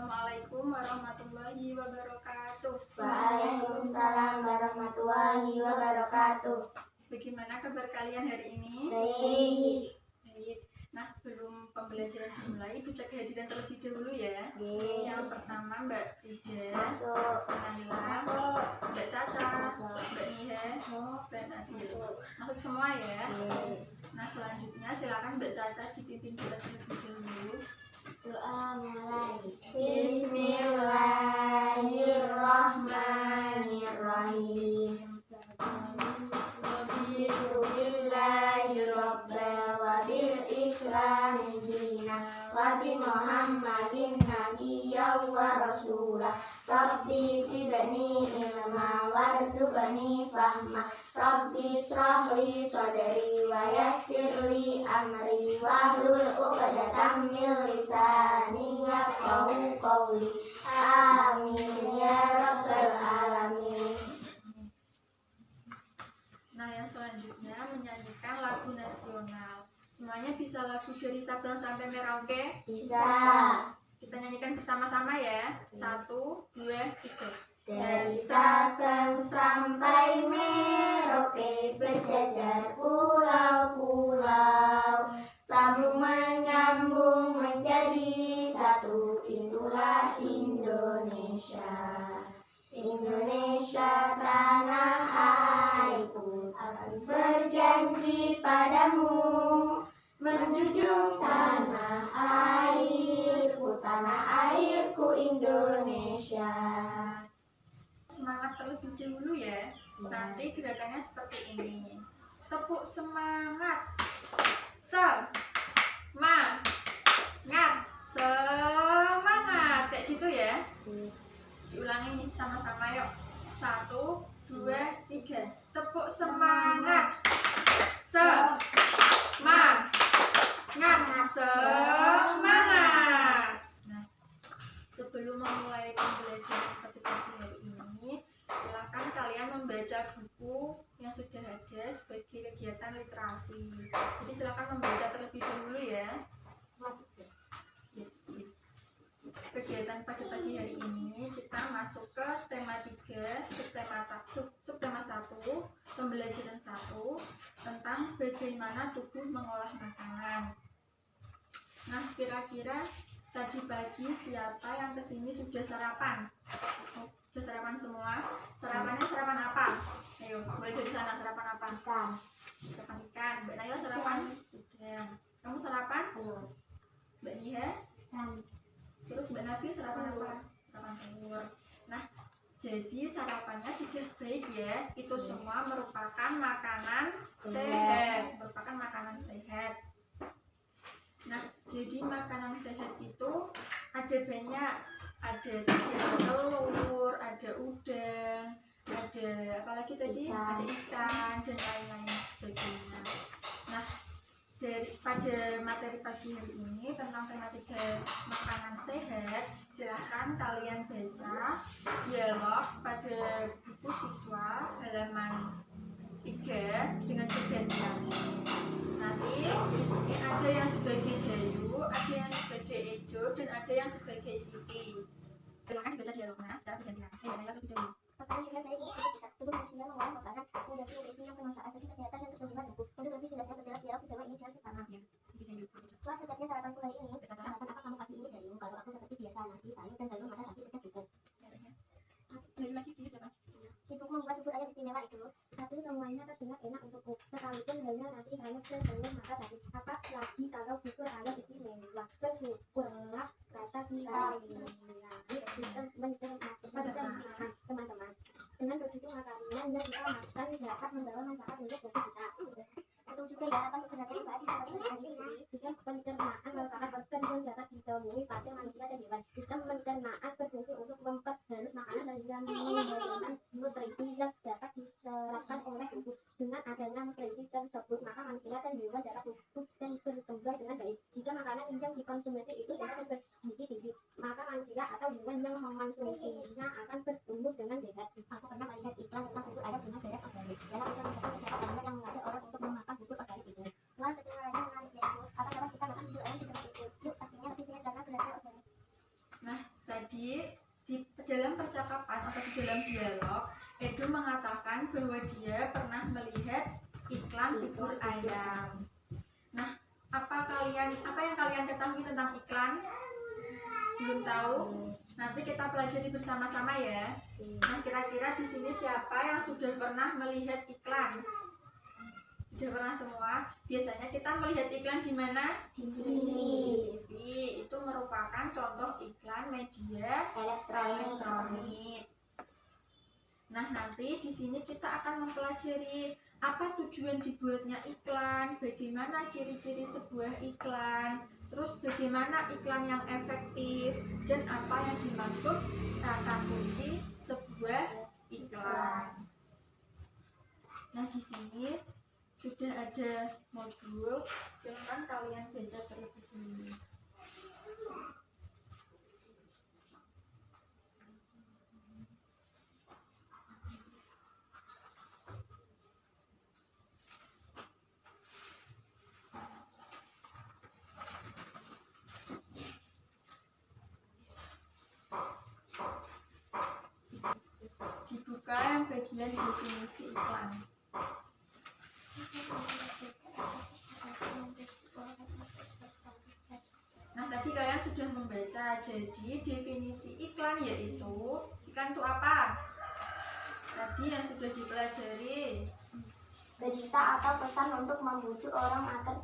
Assalamualaikum warahmatullahi wabarakatuh. Waalaikumsalam warahmatullahi wabarakatuh. Bagaimana kabar kalian hari ini? Baik. Baik. Nah, sebelum pembelajaran dimulai, Bu cek hadiran terlebih dahulu ya. Baik. Yang pertama Mbak Frida, Masuk. Nabila, Masuk. Mbak Caca, Masuk. Mbak Nia, Mbak Nabil. Masuk semua ya. Baik. Nah, selanjutnya silakan Mbak Caca dipimpin kita terlebih dahulu. Doa mulai. Bismillahirrahmanirrahim. Raditu billahi rabba wa bil islami dina wa bi Muhammadin nabiyya wa rasulah. Rabbi zidni ilma warzuqni fahma. Rabbi shrahli sadri wa yassirli amri wahlul 'uqdatam min lisani yafqahu qawli. Amin ya rabbal alamin. Nah, yang selanjutnya menyanyikan lagu nasional. Semuanya bisa lagu dari Sabang sampai Merauke? Bisa. Kita nyanyikan bersama-sama ya. 1, 2, 3. Dari Sabang sampai Merauke berjajar pulau-pulau, sambung menyambung menjadi satu, itulah Indonesia. Indonesia tanah airku, aku berjanji padamu menjunjung tanah airku Indonesia. Semangat terlebih dahulu ya. Nanti gerakannya seperti ini. Tepuk semangat. Semangat. Semangat. Kayak gitu ya. Diulangi sama-sama yuk. 1, 2, 3. Tepuk semangat. Semangat. Semangat. Nah, sebelum memulai pembelajaran pada pagi hari ini, silakan kalian membaca buku yang sudah ada sebagai kegiatan literasi. Jadi silakan membaca terlebih dahulu ya. Kegiatan pada pagi hari ini kita masuk ke tema 3, subtema 1, pembelajaran 1 tentang bagaimana tubuh mengolah makanan. Nah, kira-kira tadi pagi siapa yang kesini sudah sarapan? Sudah sarapan semua? Sarapannya sarapan apa? Ayo, mulai dari sana. Sarapan apa? Ikan. Sarapan ikan. Mbak Naya sarapan? Sudah. Kamu sarapan? Mbak Nia? Terus Mbak Nabi sarapan apa? Sarapan telur. Nah, jadi sarapannya sudah baik ya. Itu semua merupakan makanan sehat. Merupakan makanan sehat. Nah, jadi makanan sehat itu ada banyak. Ada telur, ada udang, ada apalagi tadi? Ada ikan dan lain-lain sebagainya. Nah, pada materi pagi hari ini tentang tema 3 makanan sehat, silahkan kalian baca dialog pada buku siswa halaman 3 dengan bergantian. Nanti di sini ada yang sebagai Dayu, ada yang sebagai Edo, dan ada yang sebagai Siti. Silahkan dibaca dialognya secara bergantian. Naya lebih dulu. Makanan sehat saya ini tubuh manusia mengolah makanan menjadi nutrisi yang bermanfaat bagi kesehatan dan kesembuhan tubuh. Untuk lebih jelasnya berjelas dialog bersama ini dan pertama. Wah, sejatinya sarapanku hari ini. Sarapan apa kamu pagi ini, Dayu? Kalau aku seperti biasa, nasi, sayur, dan telur mata sapi sudah cukup. Lagi siapa? Ibuku membuat bubur ayam istimewa itu. Satu, semuanya terdengar enak untukku. Sekalipun hanya nasi, sayur, dan telur mata sapi. Apa lagi kalau bubur ayam istimewa? Bersyukurlah, kata kita. Mencernakan teman-teman. Dengan begitu makanan yang kita makan dapat membawa manfaat untuk tubuh kita. Betul juga ya, apa sebenarnya dibahas seperti ini? Sistem pencernaan merupakan organ yang dapat ditemui pada manusia dan hewan. Sistem pencernaan berfungsi untuk memperhalus makanan sehingga menghasilkan nutrisi yang dapat diserapkan oleh tubuh. Dengan adanya nutrisi tersebut, maka manusia dan hewan dapat tumbuh dan berkembang dengan baik. Jika makanan yang dikonsumsi itu sehat dan bergizi-gizi, maka manusia atau hewan yang mengonsumsinya akan bertumbuh dengan sehat. Aku pernah melihat iklan tentang bubur ayam dengan beras organik. Dalam iklan tersebut terdapat kalimat yang mengajak orang untuk memakan bubur organik itu. Wah, teknologi menarik ya, Bu. Apa cara kita makan bubur ayam dengan bubur? Yuk, pastinya lebih sehat karena berasnya organik. Nah, tadi Jadi di dalam percakapan atau di dalam dialog, Edo mengatakan bahwa dia pernah melihat iklan bubur ayam. Nah, apa yang kalian ketahui tentang iklan? Belum tahu? Nanti kita pelajari bersama-sama ya. Nah, kira-kira di sini siapa yang sudah pernah melihat iklan? Sudah pernah semua? Biasanya kita melihat iklan di mana? TV. TV. Itu merupakan contoh iklan media elektronik. Nah, nanti di sini kita akan mempelajari apa tujuan dibuatnya iklan, bagaimana ciri-ciri sebuah iklan, terus bagaimana iklan yang efektif, dan apa yang dimaksud kata kunci sebuah iklan. Nah, di sini sudah ada modul, silakan kalian baca terlebih dahulu. Dibuka yang bagian definisi iklan. Nah, tadi kalian sudah membaca. Jadi definisi iklan yaitu, iklan itu apa? Tadi yang sudah dipelajari. Berita atau pesan untuk membujuk orang agar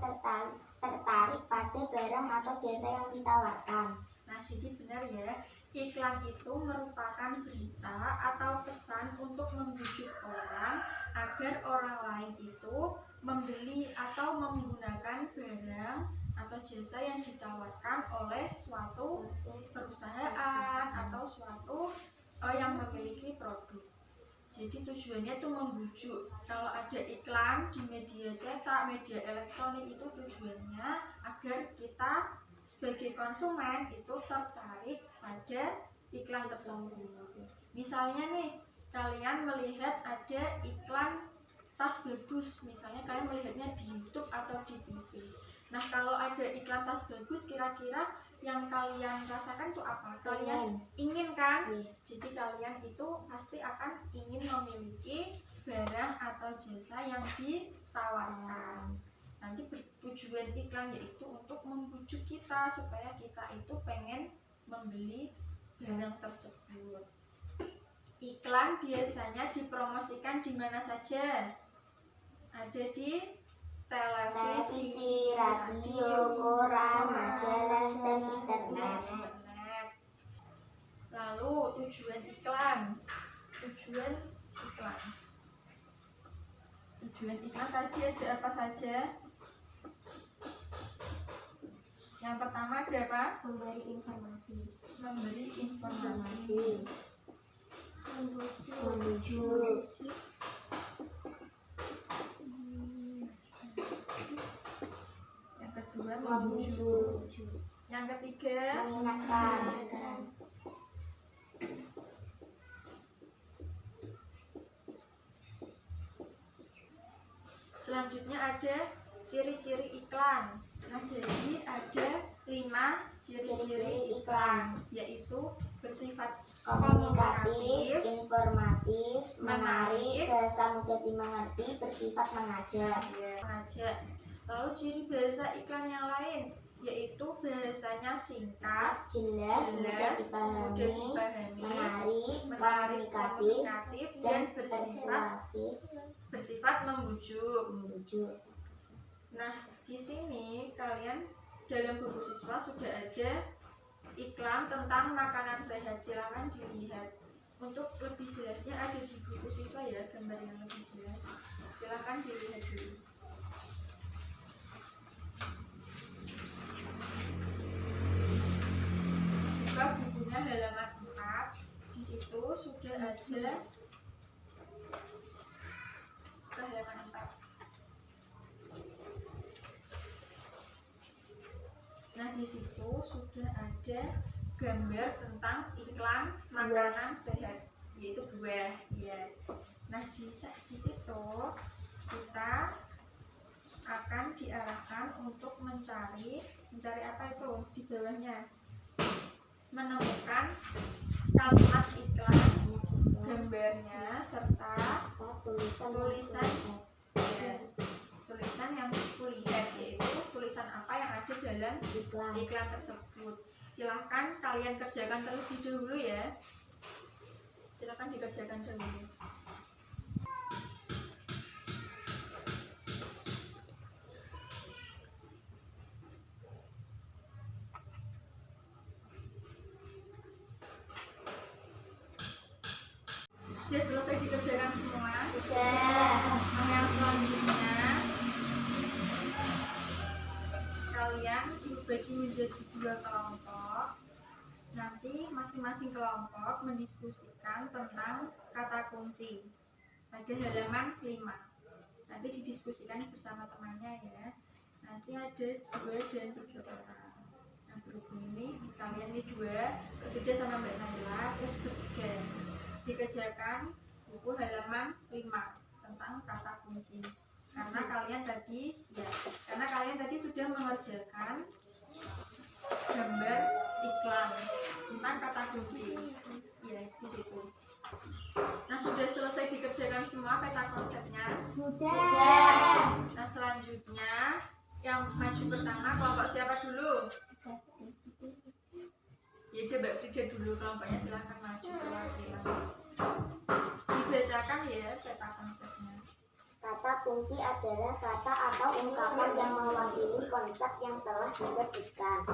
tertarik pada barang atau jasa yang ditawarkan. Nah, jadi benar ya, iklan itu merupakan berita atau pesan untuk membujuk orang agar orang lain itu membeli atau menggunakan barang atau jasa yang ditawarkan oleh suatu perusahaan atau suatu yang memiliki produk. Jadi tujuannya itu membujuk. Kalau ada iklan di media cetak, media elektronik, itu tujuannya agar kita sebagai konsumen itu tertarik pada iklan tersebut. Misalnya nih, kalian melihat ada iklan tas bagus, misalnya kalian melihatnya di YouTube atau di TV. Nah, kalau ada iklan tas bagus, kira-kira yang kalian rasakan itu apa? Kalian ingin kan? Jadi kalian itu pasti akan ingin memiliki barang atau jasa yang ditawarkan. Nanti tujuan iklan yaitu untuk membujuk kita supaya kita itu pengen membeli barang tersebut. Iklan biasanya dipromosikan di mana saja? Ada di televisi, radio, koran, majalah, dan internet. Lalu tujuan iklan. Tujuan iklan tadi ada apa saja? Yang pertama ada apa? Memberi informasi. Membujuk. Yang kedua membujuk. Yang ketiga Mengingatkan. Selanjutnya ada ciri-ciri iklan. Nah, jadi ada 5 ciri-ciri iklan, yaitu bersifat Komunikatif, informatif, menarik, bahasa mudah dimengerti, bersifat mengajak. Lalu ciri bahasa iklan yang lain yaitu bahasanya singkat, jelas, mudah dipahami, menarik, komunikatif, dan bersifat membujuk. Nah, di sini kalian dalam buku siswa sudah ada iklan tentang makanan sehat, silahkan dilihat. Untuk lebih jelasnya ada di buku siswa ya, gambar yang lebih jelas, silahkan dilihat dulu. Buka bukunya halaman 4, di situ sudah ada ke halaman 4. Nah, di situ sudah ada gambar tentang iklan makanan sehat, yaitu buah ya. Nah, di situ kita akan diarahkan untuk mencari apa itu di bawahnya? menemukan kalimat iklan, gambarnya serta tulisan yang kulihat, yaitu tulisan apa yang ada dalam iklan tersebut. Silahkan kalian kerjakan terlebih dahulu ya. Silahkan dikerjakan dahulu. Sudah selesai dikerjakan semua? Sudah. Nah, yang selanjutnya kalian dibagi menjadi 2 kelompok. Nanti masing-masing kelompok mendiskusikan tentang kata kunci pada halaman 5. Nanti didiskusikan bersama temannya ya. Nanti ada 2 dan 3 orang. Nah, berhubung ini sekalian nih 2, berbeda sama Mbak Naila, terus bertiga. Dikerjakan buku halaman 5 tentang kata kunci. Karena kalian tadi sudah mengerjakan gambar iklan tentang kata kunci. Ya, di situ. Nah, sudah selesai dikerjakan semua peta konsepnya? Sudah. Nah, selanjutnya yang maju pertama kelompok siapa dulu? Ya udah Mbak Frida dulu, kelompoknya silahkan maju perwakilan. Dibacakan ya peta konsepnya. Kata kunci adalah kata atau ungkapan yang mewakili konsep yang telah disebutkan.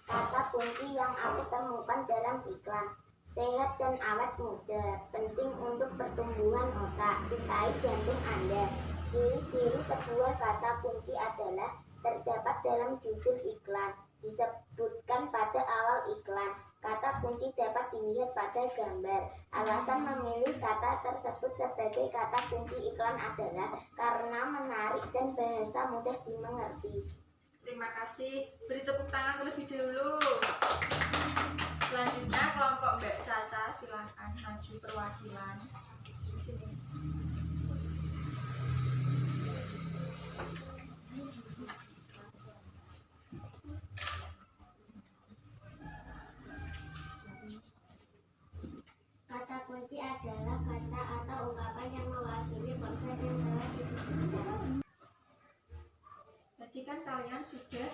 Kata kunci yang aku temukan dalam iklan: sehat dan awet muda, penting untuk pertumbuhan otak, cintai jantung Anda. Ciri-ciri sebuah kata kunci adalah terdapat dalam judul iklan, disebutkan pada awal iklan. Kata kunci dapat dilihat pada gambar. Alasan memilih kata tersebut sebagai kata kunci iklan adalah karena menarik dan bahasa mudah dimengerti. Terima kasih. Beri tepuk tangan terlebih dahulu. Selanjutnya kelompok Mbak Caca, silahkan maju perwakilan. Di sini. Kata kunci adalah kata atau ungkapan yang mewakili konsep yang telah disebutkan. Tadi kan kalian sudah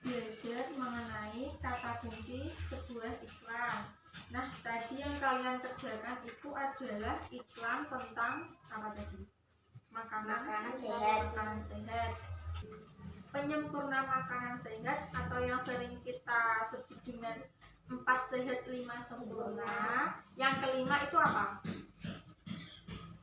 belajar mengenai kata kunci sebuah iklan. Nah, tadi yang kalian kerjakan itu adalah iklan tentang apa tadi? Makanan sehat. Penyempurna makanan sehat atau yang sering kita sebut dengan 4 sehat 5 sempurna. Yang kelima itu apa?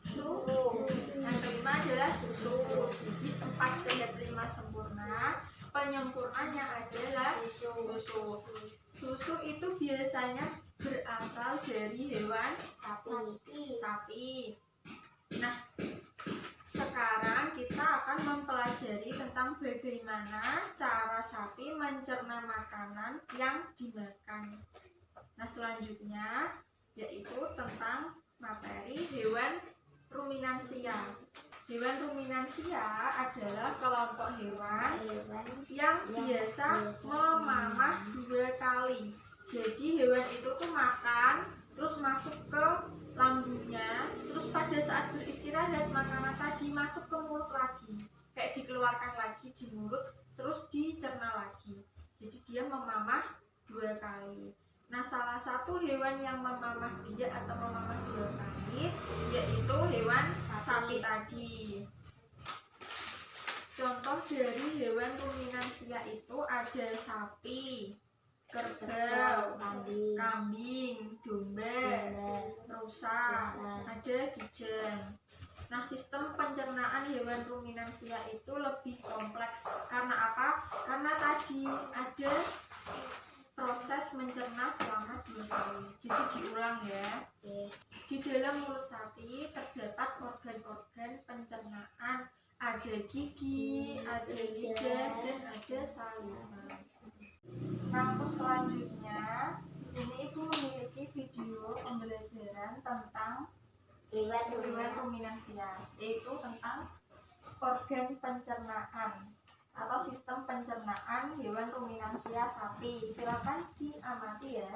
Susu. Yang kelima adalah susu. Jadi 4 sehat 5 sempurna. Penyempurnanya adalah susu. Susu itu biasanya berasal dari hewan sapi. Nah, sekarang kita akan mempelajari tentang bagaimana cara sapi mencerna makanan yang dimakan. Nah, selanjutnya yaitu tentang materi hewan ruminansia. Hewan ruminansia adalah kelompok hewan yang biasa memamah 2 kali. Jadi hewan itu tuh makan, terus masuk ke lambungnya, terus pada saat beristirahat makanan tadi masuk ke mulut lagi, kayak dikeluarkan lagi di mulut, terus dicerna lagi. Jadi dia memamah 2 kali. Nah, salah satu hewan yang memamah biak atau memamah 2 kali yaitu hewan sapi tadi. Contoh dari hewan ruminansia itu ada sapi, kerbau, kambing, domba, rusa, ada kijang. Nah, sistem pencernaan hewan ruminansia itu lebih kompleks. Karena apa? Karena tadi ada proses mencerna selama 2 kali. Jadi diulang ya. Di dalam mulut sapi terdapat organ-organ pencernaan. Ada gigi, ada lidah, dan ada saliva. Nah, untuk selanjutnya, di sini Ibu memiliki video pembelajaran tentang hewan ruminansia, yaitu tentang organ pencernaan atau sistem pencernaan pencernaan hewan ruminansia sapi. Silakan diamati ya.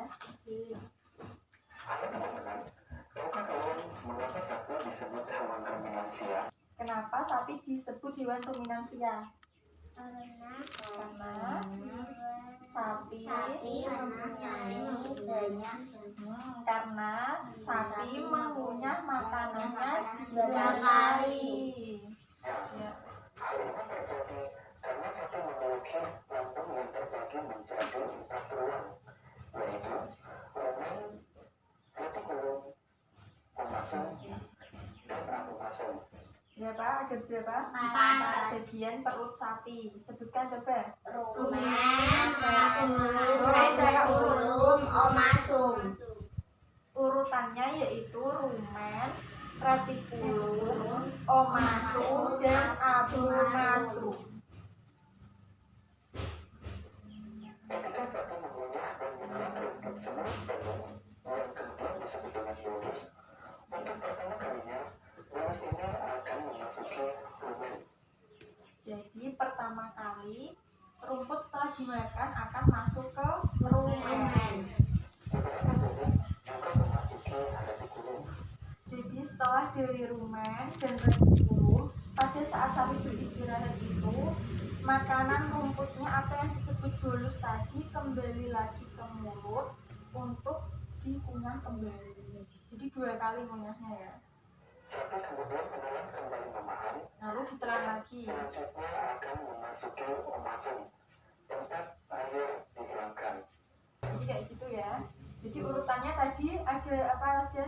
Mengapa sapi disebut hewan ruminansia? Kenapa sapi disebut hewan ruminansia? Karena sapi banyak karena sapi mengunyah makanannya dua kali. Ya. Hal ini terjadi karena sapi memiliki lambung yang terbagi menjadi 4 ruang, yaitu rumen, retikulum, omasum, dan abomasum. Berapa? Ada berapa? 4. Bagian perut sapi. Sebutkan coba. Rumen, retikulum, omasum. Urutannya yaitu rumen, retikulum, omasum, dan abomasum. Ketika sapi mengunyah dan menelan rumput semut penuh, yang kemudian disebut dengan bolus, untuk pertama kalinya, bolus ini akan memasuki rumen. Jadi pertama kali rumput setelah dimakan akan masuk ke rumen. Beberapa bolus juga memasuki retikulum. Jadi setelah dari rumen dan retikulum, pada saat sapi beristirahat itu, makanan rumputnya apa yang disebut bolus tadi kembali lagi ke mulut untuk dikunyah kembali. Jadi 2 kali mengunyahnya ya. Sapi kemudian menelan kembali memahan, Lalu ditelan lagi. selanjutnya akan memasuki omasum, tempat air dihilangkan. Jadi kayak gitu ya. Jadi urutannya tadi ada apa aja?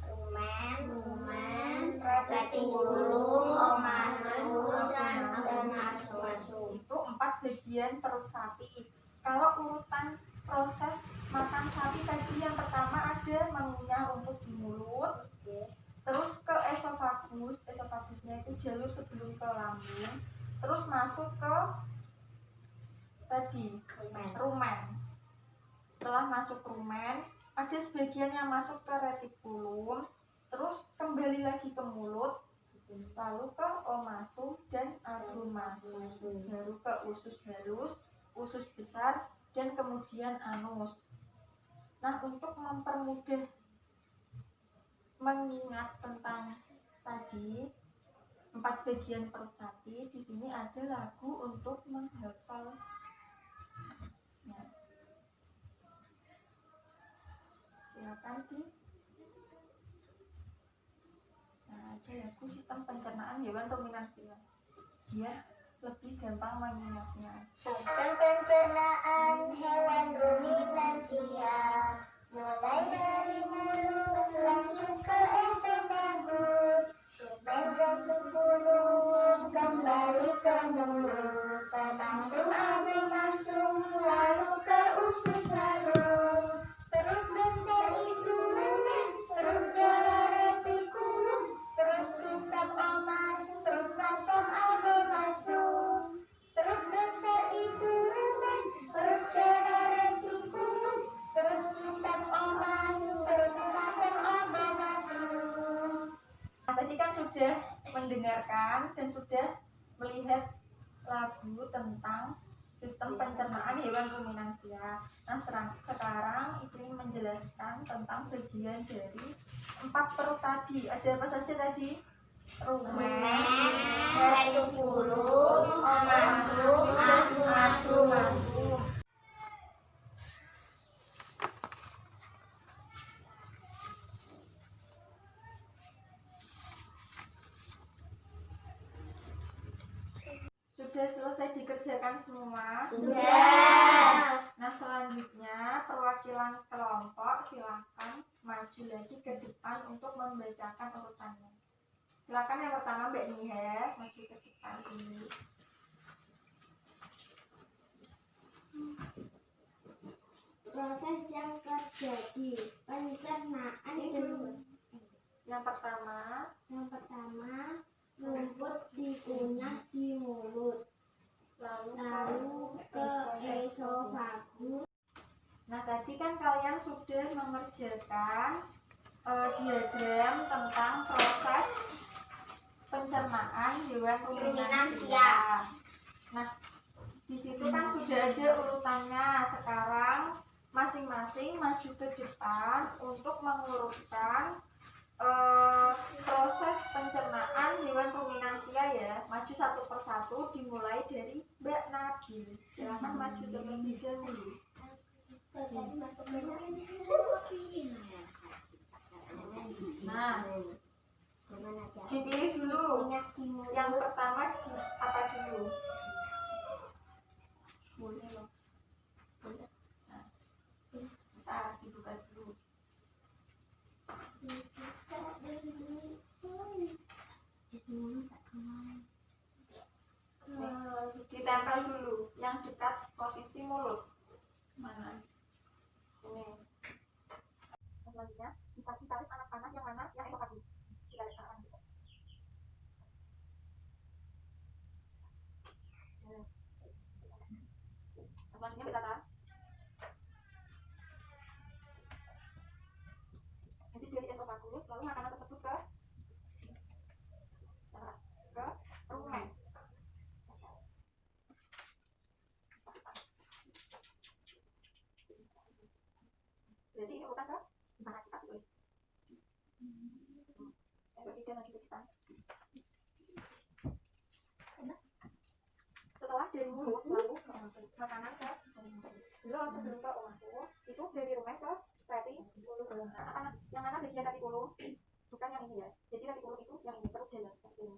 Rumen, retikulum, omasum, dan abomasum. Itu 4 bagian perut sapi. Kalau urutan proses makan sapi tadi yang pertama ada mengunyah rumput di mulut, terus ke esofagus, esofagusnya itu jalur sebelum ke lambung, terus masuk ke tadi rumen. Setelah masuk rumen, ada sebagian yang masuk ke retikulum, terus kembali lagi ke mulut, lalu ke omasum dan abomasum, baru ke usus halus, usus besar, dan kemudian anus. Nah, untuk mempermudah mengingat tentang tadi 4 bagian perut sapi, di sini ada lagu untuk menghafal. Nah, silakan di. Nah, ada lagu sistem pencernaan hewan ruminansia biar lebih gampang mengingatnya. Sistem pencernaan hewan ruminansia mulai dari mulut lanjut ke esofagus, rumen, retikulum, kembali ke mulut, pemasum, abomasum, lalu ke usus halus. Perut besar itu rumen, perut jara retikulum, perut kitab omasum, perut masam abomasum. Perut besar itu rumen, perut jara retikulum, perut kitab omasum, perut masam abomasum. Nah, tadi kan sudah mendengarkan dan sudah melihat lagu tentang sistem pencernaan hewan ruminansia. Nah, sekarang Ibu ingin menjelaskan tentang bagian dari 4 perut tadi. Ada apa saja tadi? Rumen, Retikulum, omasum, abomasum. Sudah selesai dikerjakan semua? Sudah. Nah, selanjutnya perwakilan kelompok silakan maju lagi ke depan untuk membacakan urutannya. Silakan yang pertama Mbak Nihe, maju ke depan dulu. Proses yang terjadi pencernaan Yang pertama, rumput dikunyah di mulut, lalu ke esofagus. Nah, tadi kan kalian sudah mengerjakan diagram tentang proses pencernaan hewan ruminansia. Nah, Di situ kan sudah ada urutannya. Sekarang masing-masing maju ke depan untuk mengurutkan proses pencernaan hewan ruminansia ya. Maju satu persatu dimulai dari Mbak Nabil. Silakan maju terlebih dahulu. Nah, dipilih dulu. Yang pertama apa dulu? Boleh loh. Nah, bentar, dibuka dulu. Ditempel dulu yang dekat posisi mulut. Mana? Ini. Selanjutnya dikasih tarik anak panah yang mana yang esophagus. Ditarik anak panah. Selanjutnya berkata. Habis dari esophagus, lalu makanan tersebut ke rumen. Jadi ini urutan ke mana kita tulis? Tidak masih depan. Setelah dari mulut lalu makanan ke belum sebelum ke omasku itu dari rumen ke retikulum. Nah, yang mana bagian retikulum? Bukan yang ini ya. Jadi retikulum itu yang ini perut jalan seperti ini.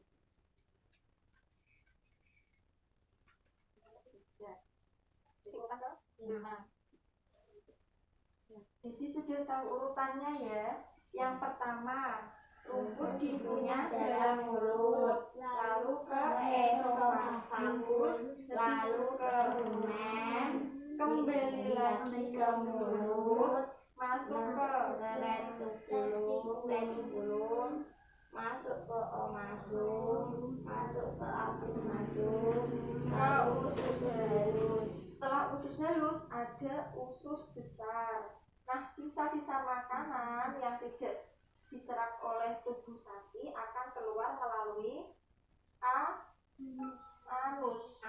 Ya. Jadi urutan ke nah. Jadi sudah tahu urutannya ya. Yang pertama rumput dikunyah dalam mulut, lalu ke esophagus, lalu ke rumen, kembali lagi ke mulut, masuk ke retikulum, masuk ke omasum, masuk ke apimasum, ke usus halus. Setelah usus halus ada usus besar. Nah, sisa-sisa makanan yang tidak diserap oleh tubuh sapi akan keluar melalui anus.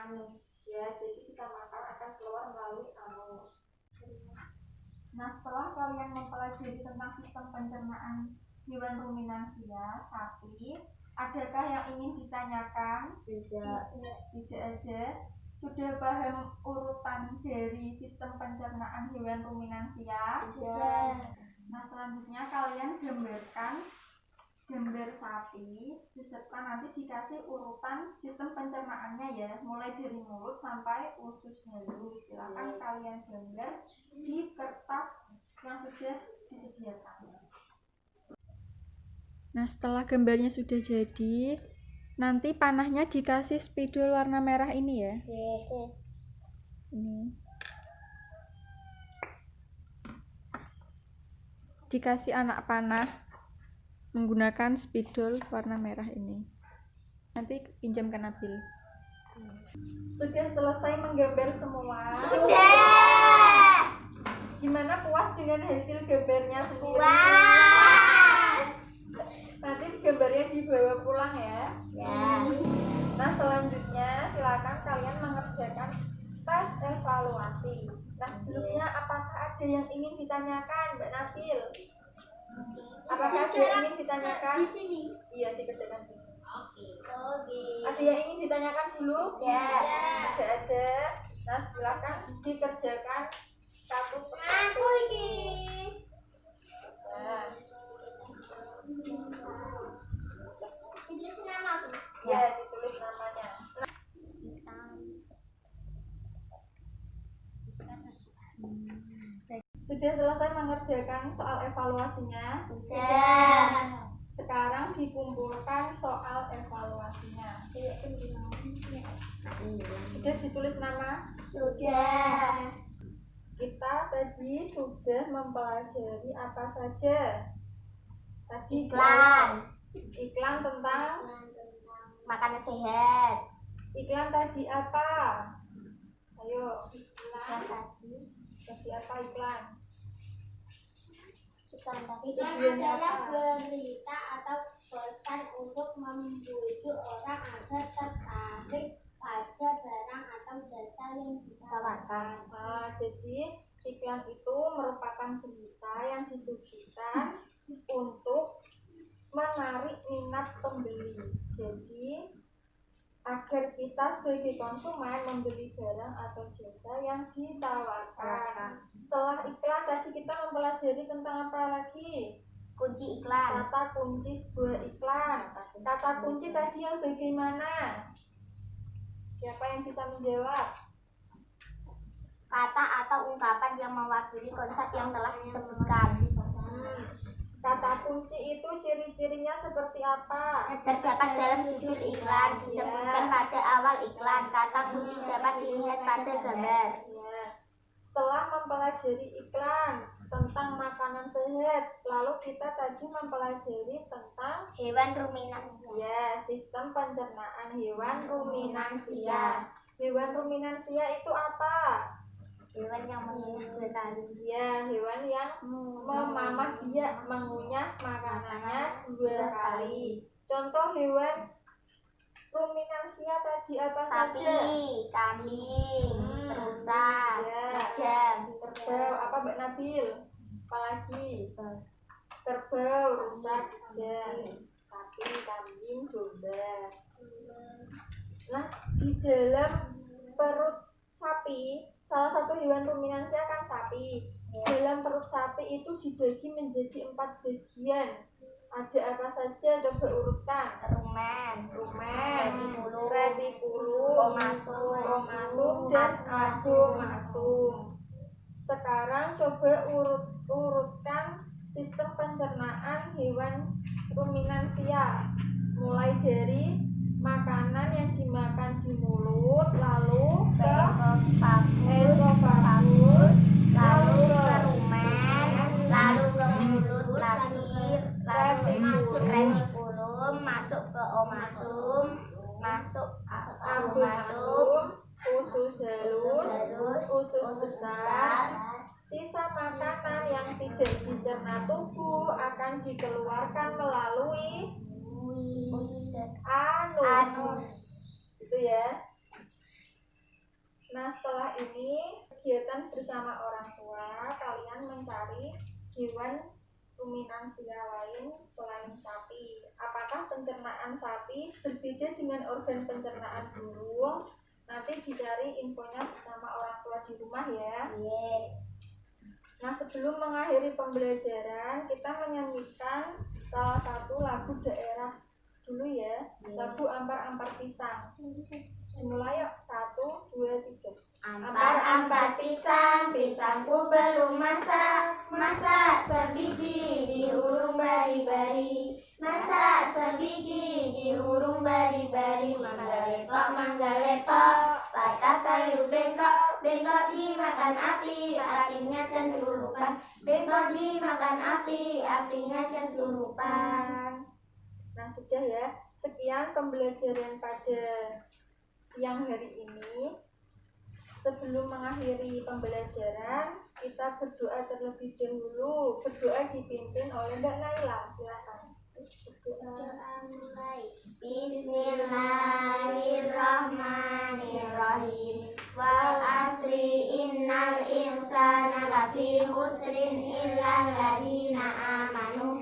Ya, jadi sisa makanan akan keluar melalui anus. Nah, setelah kalian mempelajari tentang sistem pencernaan hewan ruminansia sapi, adakah yang ingin ditanyakan? Tidak ada. Sudah paham urutan dari sistem pencernaan hewan ruminansia? Sudah. Nah, selanjutnya kalian gambarkan gambar sapi, beserta nanti dikasih urutan sistem pencernaannya ya, mulai dari mulut sampai usus halus. Silakan kalian gambar di kertas yang sudah disediakan. Nah, setelah gambarnya sudah jadi, nanti panahnya dikasih spidol warna merah ini ya. Ini. Dikasih anak panah menggunakan spidol warna merah ini. Nanti pinjam ke Nabil. Sudah selesai menggambar semua? Sudah. Gimana, puas dengan hasil gambarnya sendiri? Puas. Nanti gambarnya dibawa pulang ya. Ya. Nah, selanjutnya silakan kalian mengerjakan tes evaluasi. Nah, sebelumnya apakah ada yang ingin ditanyakan, Mbak Nabil? Apakah ada yang ingin ditanyakan? Di sini. Iya, dikerjakan di sini. Oke. Ada yang ingin ditanyakan dulu? Ya. Tidak ada. Nah, silakan dikerjakan satu persatu. Aku ini. Nah, Ditulis nama aku. ya, ditulis namanya. Sudah selesai mengerjakan soal evaluasinya? Sudah. Sekarang dikumpulkan soal evaluasinya. Sudah ditulis nama? Sudah. Kita tadi sudah mempelajari apa saja? Tadi iklan tentang Makanan sehat. iklan tadi apa? Ayo, iklan Tadi apa iklan? iklan adalah berita atau pesan untuk membujuk orang agar tertarik pada barang atau jasa jasa yang ditawarkan. Jadi iklan itu merupakan berita yang ditujukan untuk menarik minat pembeli. Jadi agar kita sebagai konsumen membeli barang atau jasa yang ditawarkan. Setelah iklan tadi kita mempelajari tentang apa lagi? Kunci iklan. Kata kunci sebuah iklan. Kata kunci tadi yang bagaimana? Siapa yang bisa menjawab? Kata atau ungkapan yang mewakili konsep yang telah disebutkan. Kata kunci itu ciri-cirinya seperti apa? Terdapat dalam judul iklan, disebutkan pada awal iklan. Kata kunci dapat dilihat pada gambar. Ya. Setelah mempelajari iklan tentang makanan sehat, lalu kita tadi mempelajari tentang Hewan ruminansia. ya, sistem pencernaan hewan ruminansia. Hewan ruminansia itu apa? Hewan yang mengunyah 2 kali. Ya, hewan yang memamah biak mengunyah makanannya 2 kali. Contoh hewan ruminansia tadi apa saja? Sapi, kambing, rusa, Ya. majang, Kerbau, apa Mbak Nabil? Apalagi? Kerbau, rusa, kijang, sapi, kambing, domba. Nah, di dalam perut sapi, salah satu hewan ruminansia kan sapi. Dalam perut sapi itu dibagi menjadi 4 bagian. Ada apa saja? Coba urutkan. Rumen, retikulum, omasum, dan asum. Sekarang coba urutkan sistem pencernaan hewan ruminansia. Mulai dari makanan yang dimakan di mulut, lalu ke esofagus, lalu ke rumen, lalu ke mulut lagi, lalu masuk retikulum, masuk ke omasum, masuk abomasum, usus halus, usus besar. Sisa makanan yang tidak dicerna tubuh akan dikeluarkan melalui anus. Gitu ya. Nah, setelah ini kegiatan bersama orang tua, kalian mencari hewan ruminansia lain selain sapi. Apakah pencernaan sapi berbeda dengan organ pencernaan burung? Nanti dicari infonya bersama orang tua di rumah ya. Nah, sebelum mengakhiri pembelajaran, kita menyanyikan salah satu lagu daerah dulu ya. Lagu Ampar-Ampar Pisang. Dimulai yuk, 1, 2, 3. Ampar-ampar pisang, pisangku belum masak, masak sebiji diurung bari-bari, masak sebiji diurung bari-bari, mangga lepok, patah kayu bengkok, bengkok dimakan api, apinya cendurupan, bengkok dimakan api, apinya cendurupan. Nah, sudah ya. Sekian pembelajaran pada siang hari ini. Sebelum mengakhiri pembelajaran, kita berdoa terlebih dahulu. Berdoa dipimpin oleh Mbak Naila. Silakan. Bismillahirrahmanirrahim. Wal asri innal insana lafi khusrin illal ladzina amanu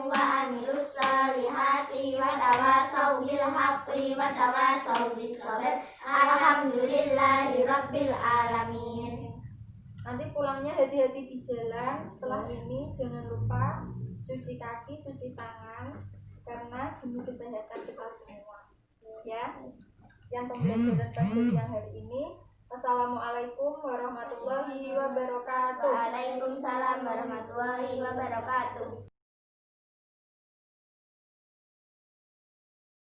wa amilus solihati wa tawasau bil haqqi wa tawasau bis sabr. Alhamdulillahi rabbil alamin. Nanti pulangnya hati-hati di jalan. Setelah ini jangan lupa cuci kaki, cuci tangan, karena demi kesehatan kita semua. Ya. Sekian pembelajaran pada siang hari ini. Assalamualaikum warahmatullahi wabarakatuh. Waalaikumsalam warahmatullahi wabarakatuh.